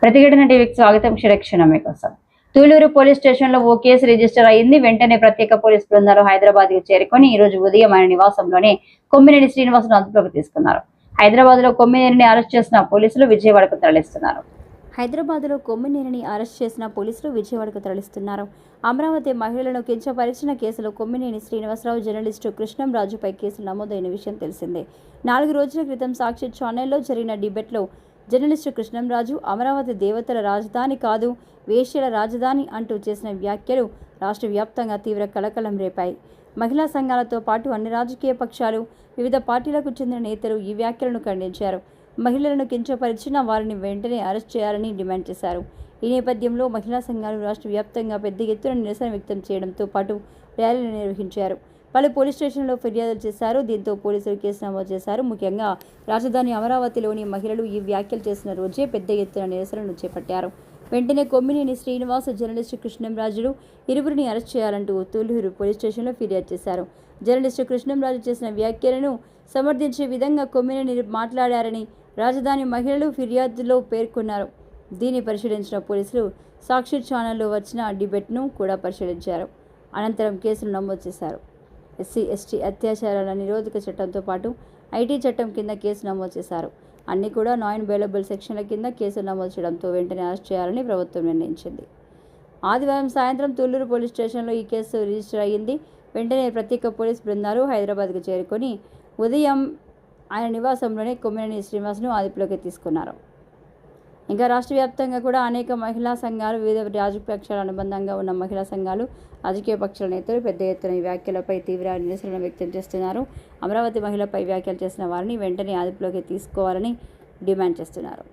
ప్రతిఘటన టీవీకి స్వాగతం. క్షణమే కోసం తూలూరు పోలీస్ స్టేషన్ లో ఓ కేసు రిజిస్టర్ అయింది. వెంటనే ప్రత్యేక పోలీస్ బృందాలు హైదరాబాద్ కు చేరుకొని ఈ రోజు ఉదయం ఆయన నివాసంలోనే కొమ్మినేని శ్రీనివాసును అదుపులోకి తీసుకున్నారు. హైదరాబాద్ లో కొమ్మినేనిని అరెస్ట్ చేసిన పోలీసులు విజయవాడకు తరలిస్తున్నారు. హైదరాబాద్లో కొమ్మినేనిని అరెస్ట్ చేసిన పోలీసులు విజయవాడకు తరలిస్తున్నారు. అమరావతి మహిళలను కించపరిచిన కేసులో కొమ్మినేని శ్రీనివాసరావు, జర్నలిస్టు కృష్ణంరాజుపై కేసులు నమోదైన విషయం తెలిసిందే. 4 రోజుల క్రితం సాక్షి ఛానల్లో జరిగిన డిబేట్లో జర్నలిస్టు కృష్ణంరాజు అమరావతి దేవతల రాజధాని కాదు, వేశ్యల రాజధాని అంటూ చేసిన వ్యాఖ్యలు రాష్ట్ర వ్యాప్తంగా తీవ్ర కలకలం రేపాయి. మహిళా సంఘాలతో పాటు అన్ని రాజకీయ పక్షాలు, వివిధ పార్టీలకు చెందిన నేతలు ఈ వ్యాఖ్యలను ఖండించారు. మహిళలను కించపరిచిన వారిని వెంటనే అరెస్ట్ చేయాలని డిమాండ్ చేశారు. ఈ నేపథ్యంలో మహిళా సంఘాలు రాష్ట్ర వ్యాప్తంగా పెద్ద ఎత్తున నిరసన వ్యక్తం చేయడంతో పాటు ర్యాలీలు నిర్వహించారు. పలు పోలీస్ స్టేషన్లో ఫిర్యాదులు చేశారు. దీంతో పోలీసులు కేసు నమోదు చేశారు. ముఖ్యంగా రాజధాని అమరావతిలోని మహిళలు ఈ వ్యాఖ్యలు చేసిన రోజే పెద్ద ఎత్తున నిరసనలు చేపట్టారు. వెంటనే కొమ్మినేని శ్రీనివాస్, జర్నలిస్టు కృష్ణంరాజులు ఇరువురిని అరెస్ట్ చేయాలంటూ తూలూరు పోలీస్ స్టేషన్లో ఫిర్యాదు చేశారు. జర్నలిస్టు కృష్ణంరాజు చేసిన వ్యాఖ్యలను సమర్థించే విధంగా కొమ్మినేని మాట్లాడారని రాజధాని మహిళలు ఫిర్యాదులో పేర్కొన్నారు. దీన్ని పరిశీలించిన పోలీసులు సాక్షి ఛానల్లో వచ్చిన డిబేట్ను కూడా పరిశీలించారు. అనంతరం కేసులు నమోదు చేశారు. ఎస్సీ, ఎస్టీ అత్యాచారాల నిరోధక చట్టంతో పాటు ఐటీ చట్టం కింద కేసు నమోదు చేశారు. అన్ని కూడా నాన్ బెయిలబుల్ సెక్షన్ల కింద కేసులు నమోదు చేయడంతో వెంటనే అరెస్ట్ చేయాలని ప్రభుత్వం నిర్ణయించింది. ఆదివారం సాయంత్రం తూలూరు పోలీస్ స్టేషన్లో ఈ కేసు రిజిస్టర్ అయ్యింది. వెంటనే ప్రత్యేక పోలీస్ బృందాలు హైదరాబాద్కు చేరుకొని ఉదయం ఆయన నివాసంలోనే కొమ్మినేని శ్రీనివాస్ను అదుపులోకి తీసుకున్నారు. ఇంకా రాష్ట్ర వ్యాప్తంగా కూడా అనేక మహిళా సంఘాలు, వివిధ రాజకీయ పక్షాల అనుబంధంగా ఉన్న మహిళా సంఘాలు, రాజకీయ పక్షాల నేతలు పెద్ద ఎత్తున ఈ వ్యాఖ్యలపై తీవ్ర నిరసన వ్యక్తం చేస్తున్నారు. అమరావతి మహిళపై వ్యాఖ్యలు చేసిన వారిని వెంటనే అదుపులోకి తీసుకోవాలని డిమాండ్ చేస్తున్నారు.